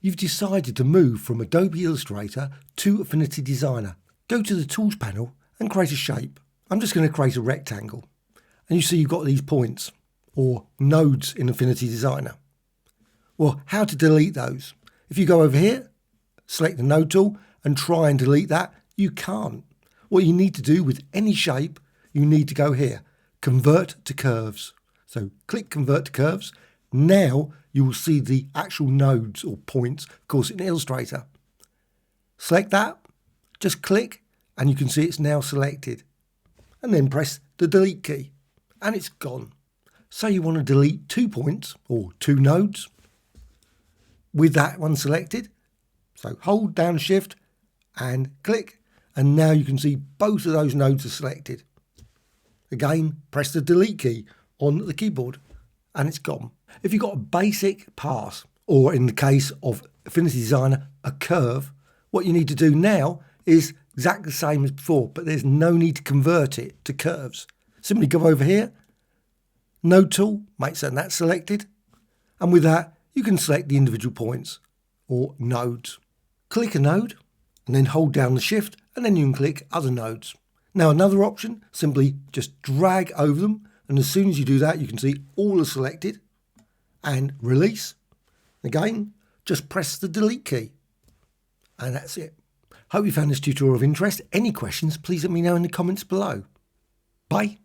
You've decided to move from Adobe Illustrator to Affinity Designer. Go to the Tools panel and create a shape. I'm just going to create a rectangle. And you see you've got these points, or nodes in Affinity Designer. Well, how to delete those? If you go over here, select the node tool and try and delete that, you can't. What you need to do with any shape, you need to go here, convert to curves. So click convert to curves. Now you will see the actual nodes or points, of course, in Illustrator. Select that, just click, and you can see it's now selected. And then press the delete key, and it's gone. So you want to delete 2 points or 2 nodes with that one selected. So hold down Shift and click, and now you can see both of those nodes are selected. Again, press the delete key on the keyboard and it's gone. If you've got a basic path, or in the case of Affinity Designer, a curve, what you need to do now is exactly the same as before, but there's no need to convert it to curves. Simply go over here, node tool, make certain that's selected, and with that you can select the individual points or nodes. Click a node and then hold down the Shift, and then you can click other nodes. Now another option, simply just drag over them, and as soon as you do that you can see all are selected, and release. Again, just press the delete key, and that's it. Hope you found this tutorial of interest. Any questions, please let me know in the comments below. Bye.